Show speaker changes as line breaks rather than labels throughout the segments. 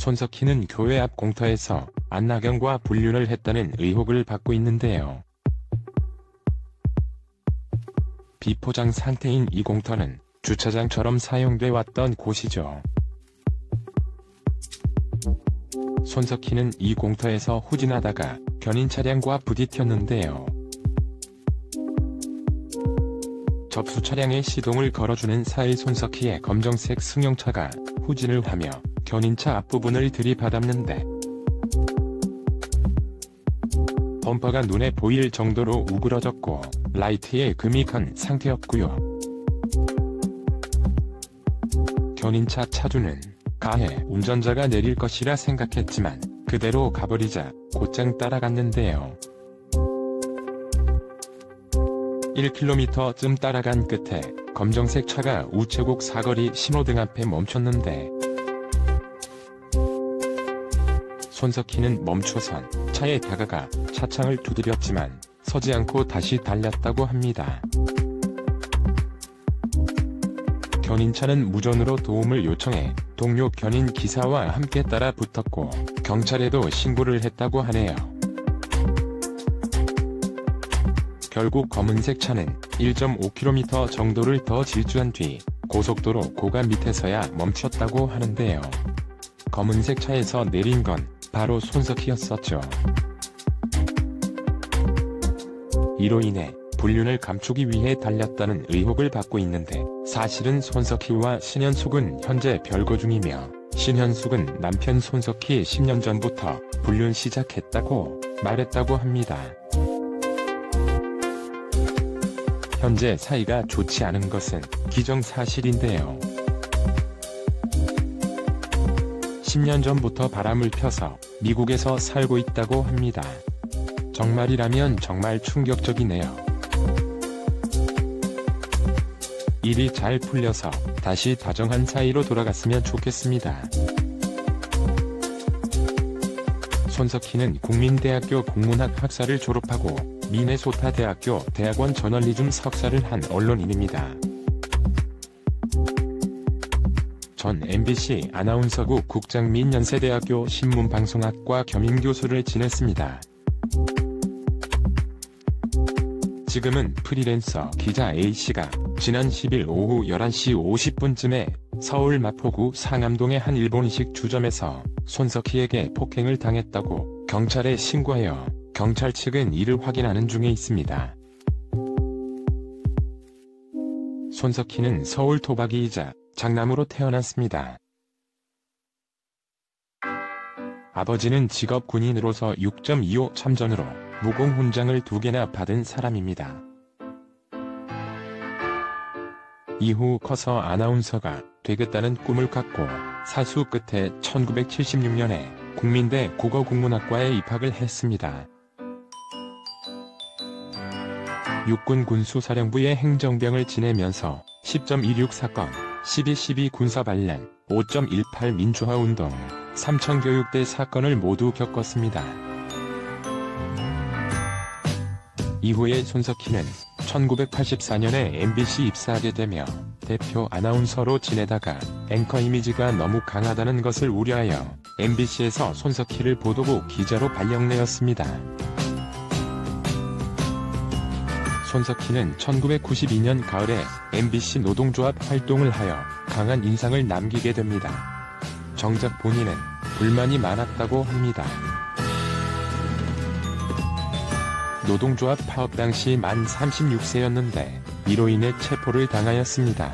손석희는 교회 앞 공터에서 안나경과 불륜을 했다는 의혹을 받고 있는데요. 비포장 상태인 이 공터는 주차장처럼 사용돼 왔던 곳이죠. 손석희는 이 공터에서 후진하다가 견인 차량과 부딪혔는데요. 접수 차량의 시동을 걸어주는 사이 손석희의 검정색 승용차가 후진을 하며 견인차 앞부분을 들이받았는데 범퍼가 눈에 보일 정도로 우그러졌고 라이트에 금이 간 상태였고요. 견인차 차주는 가해 운전자가 내릴 것이라 생각했지만 그대로 가버리자 곧장 따라갔는데요. 1km쯤 따라간 끝에 검정색 차가 우체국 사거리 신호등 앞에 멈췄는데 손석희는 멈춰선 차에 다가가 차창을 두드렸지만 서지 않고 다시 달렸다고 합니다. 견인차는 무전으로 도움을 요청해 동료 견인 기사와 함께 따라 붙었고 경찰에도 신고를 했다고 하네요. 결국 검은색 차는 1.5km 정도를 더 질주한 뒤 고속도로 고가 밑에서야 멈췄다고 하는데요. 검은색 차에서 내린 건 바로 손석희였었죠. 이로 인해 불륜을 감추기 위해 달렸다는 의혹을 받고 있는데 사실은 손석희와 신현숙은 현재 별거 중이며 신현숙은 남편 손석희 10년 전부터 불륜 시작했다고 말했다고 합니다. 현재 사이가 좋지 않은 것은 기정사실인데요. 10년 전부터 바람을 펴서 미국에서 살고 있다고 합니다. 정말이라면 정말 충격적이네요. 일이 잘 풀려서 다시 다정한 사이로 돌아갔으면 좋겠습니다. 손석희는 국민대학교 국문학 학사를 졸업하고 미네소타 대학교 대학원 저널리즘 석사를 한 언론인입니다. 전 MBC 아나운서국 국장 및 연세대학교 신문방송학과 겸임교수를 지냈습니다. 지금은 프리랜서 기자 A씨가 지난 10일 오후 11시 50분쯤에 서울 마포구 상암동의 한 일본식 주점에서 손석희에게 폭행을 당했다고 경찰에 신고하여 경찰 측은 이를 확인하는 중에 있습니다. 손석희는 서울 토박이이자 장남으로 태어났습니다. 아버지는 직업 군인으로서 6.25 참전으로 무공훈장을 2개나 받은 사람입니다. 이후 커서 아나운서가 되겠다는 꿈을 갖고 사수 끝에 1976년에 국민대 국어국문학과에 입학을 했습니다. 육군 군수사령부의 행정병을 지내면서 10.16 사건, 12.12 군사반란, 5.18 민주화운동, 삼천교육대 사건을 모두 겪었습니다. 이후에 손석희는 1984년에 MBC 입사하게 되며 대표 아나운서로 지내다가 앵커 이미지가 너무 강하다는 것을 우려하여 MBC에서 손석희를 보도국 기자로 발령내었습니다. 손석희는 1992년 가을에 MBC 노동조합 활동을 하여 강한 인상을 남기게 됩니다. 정작 본인은 불만이 많았다고 합니다. 노동조합 파업 당시 만 36세였는데 이로 인해 체포를 당하였습니다.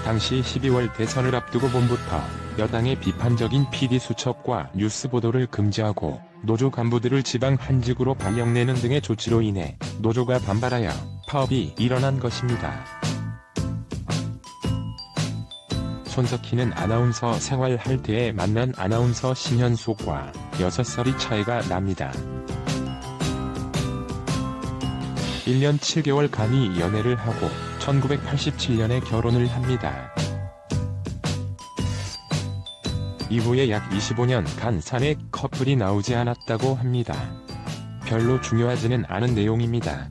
당시 12월 대선을 앞두고 봄부터 여당의 비판적인 PD수첩과 뉴스 보도를 금지하고 노조 간부들을 지방 한직으로 발령내는 등의 조치로 인해 노조가 반발하여 파업이 일어난 것입니다. 손석희는 아나운서 생활할 때에 만난 아나운서 신현숙과 6살이 차이가 납니다. 1년 7개월간이 연애를 하고 1987년에 결혼을 합니다. 이후에 약 25년간 사내 커플이 나오지 않았다고 합니다. 별로 중요하지는 않은 내용입니다.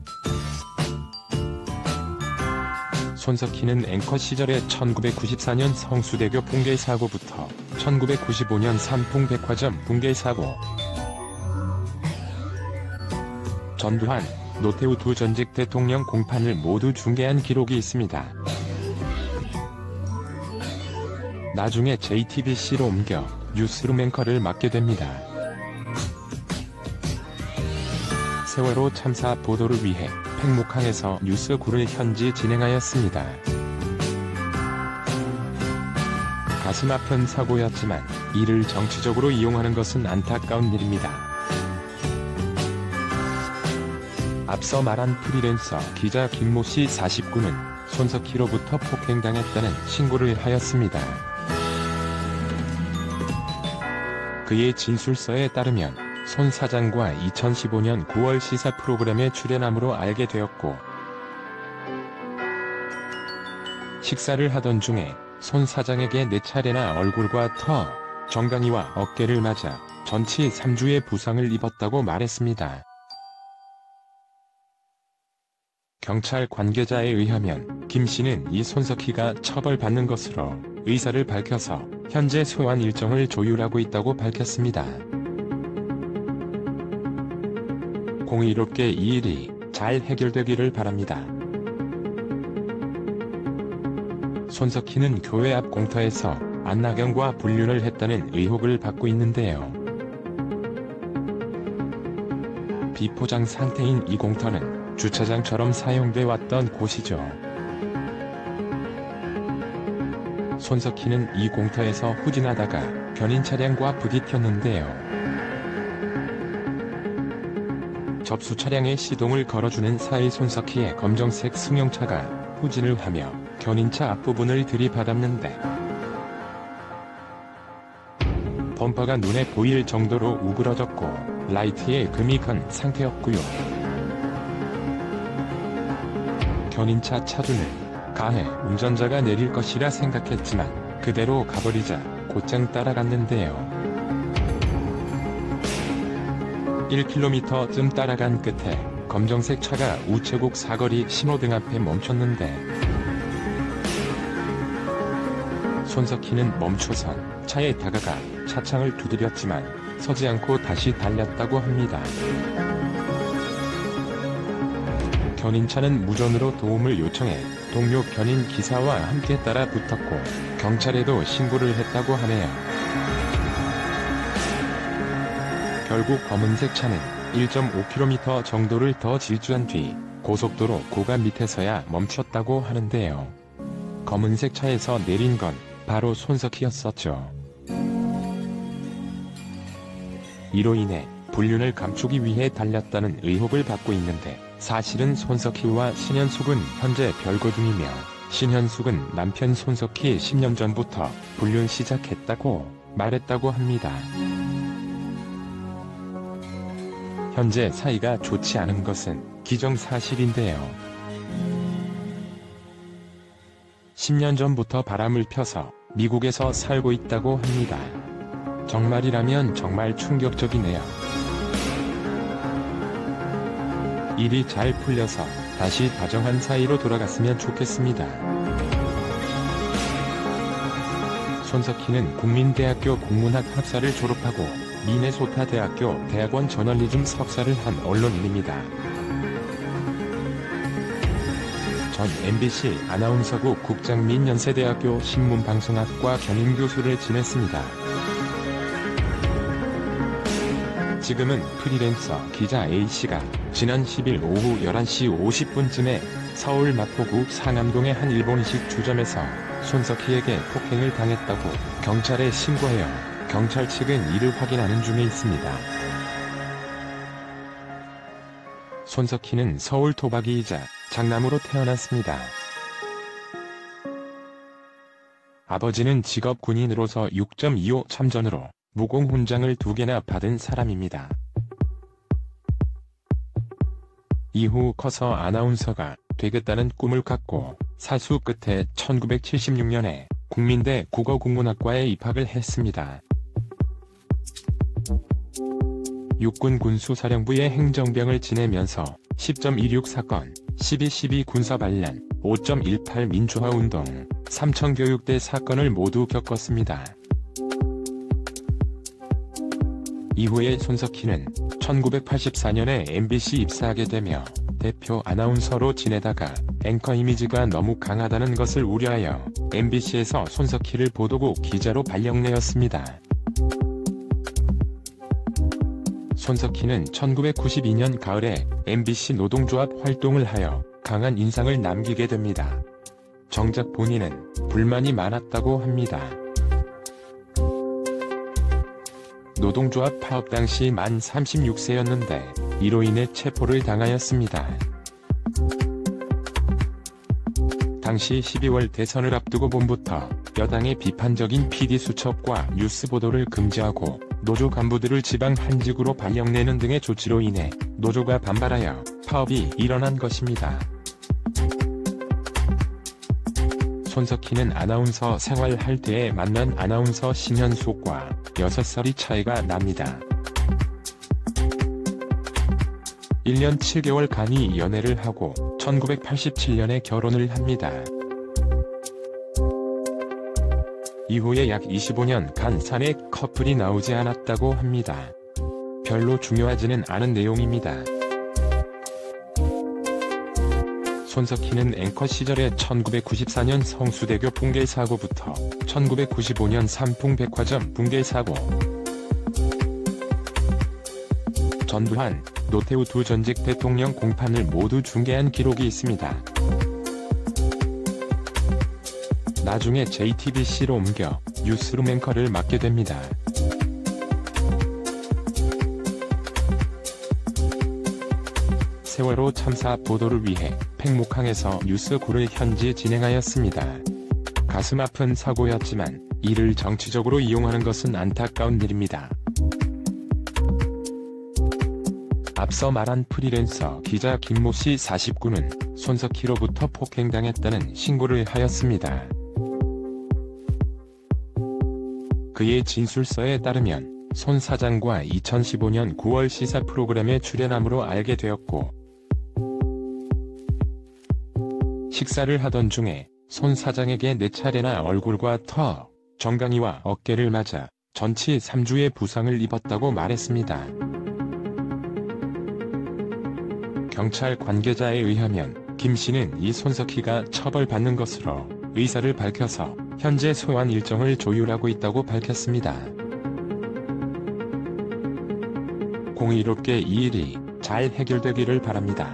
손석희는 앵커 시절에 1994년 성수대교 붕괴 사고부터 1995년 삼풍백화점 붕괴 사고, 전두환, 노태우 두 전직 대통령 공판을 모두 중계한 기록이 있습니다. 나중에 JTBC로 옮겨 뉴스룸 앵커를 맡게 됩니다. 세월호 참사 보도를 위해 팽목항에서 뉴스구를 현지 진행하였습니다. 가슴 아픈 사고였지만 이를 정치적으로 이용하는 것은 안타까운 일입니다. 앞서 말한 프리랜서 기자 김모씨 49는 손석희로부터 폭행당했다는 신고를 하였습니다. 그의 진술서에 따르면 손 사장과 2015년 9월 시사 프로그램에 출연함으로 알게 되었고, 식사를 하던 중에 손 사장에게 4차례나 얼굴과 터, 정강이와 어깨를 맞아 전치 3주의 부상을 입었다고 말했습니다. 경찰 관계자에 의하면 김 씨는 이 손석희가 처벌받는 것으로 의사를 밝혀서 현재 소환 일정을 조율하고 있다고 밝혔습니다. 공의롭게 이 일이 잘 해결되기를 바랍니다. 손석희는 교회 앞 공터에서 안나경과 불륜을 했다는 의혹을 받고 있는데요. 비포장 상태인 이 공터는 주차장처럼 사용돼 왔던 곳이죠. 손석희는 이 공터에서 후진하다가 견인 차량과 부딪혔는데요. 접수 차량의 시동을 걸어주는 사이 손석희의 검정색 승용차가 후진을 하며 견인차 앞부분을 들이받았는데, 범퍼가 눈에 보일 정도로 우그러졌고 라이트에 금이 간 상태였고요. 견인차 차주는 가해 운전자가 내릴 것이라 생각했지만 그대로 가버리자 곧장 따라갔는데요. 1km쯤 따라간 끝에 검정색 차가 우체국 사거리 신호등 앞에 멈췄는데, 손석희는 멈춰선 차에 다가가 차창을 두드렸지만 서지 않고 다시 달렸다고 합니다. 견인차는 무전으로 도움을 요청해 동료 견인 기사와 함께 따라 붙었고 경찰에도 신고를 했다고 하네요. 결국 검은색 차는 1.5km 정도를 더 질주한 뒤 고속도로 고가 밑에서야 멈췄다고 하는데요. 검은색 차에서 내린 건 바로 손석희였었죠. 이로 인해 불륜을 감추기 위해 달렸다는 의혹을 받고 있는데, 사실은 손석희와 신현숙은 현재 별거 중이며 신현숙은 남편 손석희 10년 전부터 불륜 시작했다고 말했다고 합니다. 현재 사이가 좋지 않은 것은 기정사실인데요. 10년 전부터 바람을 펴서 미국에서 살고 있다고 합니다. 정말이라면 정말 충격적이네요. 일이 잘 풀려서 다시 다정한 사이로 돌아갔으면 좋겠습니다. 손석희는 국민대학교 국문학 학사를 졸업하고 미네소타 대학교 대학원 저널리즘 석사를 한 언론인입니다. 전 MBC 아나운서국 국장 및 연세대학교 신문방송학과 겸임교수를 지냈습니다. 지금은 프리랜서 기자 A씨가 지난 10일 오후 11시 50분쯤에 서울 마포구 상암동의 한 일본식 주점에서 손석희에게 폭행을 당했다고 경찰에 신고하여 경찰 측은 이를 확인하는 중에 있습니다. 손석희는 서울 토박이이자 장남으로 태어났습니다. 아버지는 직업 군인으로서 6.25 참전으로 무공 훈장을 2개나 받은 사람입니다. 이후 커서 아나운서가 되겠다는 꿈을 갖고 사수 끝에 1976년에 국민대 국어국문학과에 입학을 했습니다. 육군 군수사령부의 행정병을 지내면서 10.16 사건, 12.12 군사 반란, 5.18 민주화운동, 삼청교육대 사건을 모두 겪었습니다. 이후에 손석희는 1984년에 MBC 입사하게 되며 대표 아나운서로 지내다가 앵커 이미지가 너무 강하다는 것을 우려하여 MBC에서 손석희를 보도국 기자로 발령내었습니다. 손석희는 1992년 가을에 MBC 노동조합 활동을 하여 강한 인상을 남기게 됩니다. 정작 본인은 불만이 많았다고 합니다. 노동조합 파업 당시 만 36세였는데 이로 인해 체포를 당하였습니다. 당시 12월 대선을 앞두고 봄부터 여당의 비판적인 PD수첩과 뉴스 보도를 금지하고 노조 간부들을 지방 한직으로 발령내는 등의 조치로 인해 노조가 반발하여 파업이 일어난 것입니다. 손석희는 아나운서 생활할 때에 만난 아나운서 신현숙과 6살이 차이가 납니다. 1년 7개월간이 연애를 하고 1987년에 결혼을 합니다. 이후에 약 25년간 사내 커플이 나오지 않았다고 합니다. 별로 중요하지는 않은 내용입니다. 손석희는 앵커 시절에 1994년 성수대교 붕괴 사고부터 1995년 삼풍백화점 붕괴 사고, 전두환, 노태우 두 전직 대통령 공판을 모두 중계한 기록이 있습니다. 나중에 JTBC로 옮겨 뉴스룸 앵커를 맡게 됩니다. 세월호 참사 보도를 위해 팽목항에서 뉴스구를 현지 진행하였습니다. 가슴 아픈 사고였지만 이를 정치적으로 이용하는 것은 안타까운 일입니다. 앞서 말한 프리랜서 기자 김모씨 49는 손석희로부터 폭행당했다는 신고를 하였습니다. 그의 진술서에 따르면 손 사장과 2015년 9월 시사 프로그램에 출연함으로 알게 되었고, 식사를 하던 중에 손 사장에게 4차례나 얼굴과 턱, 정강이와 어깨를 맞아 전치 3주의 부상을 입었다고 말했습니다. 경찰 관계자에 의하면 김 씨는 이 손석희가 처벌받는 것으로 의사를 밝혀서 현재 소환 일정을 조율하고 있다고 밝혔습니다. 공의롭게 이 일이 잘 해결되기를 바랍니다.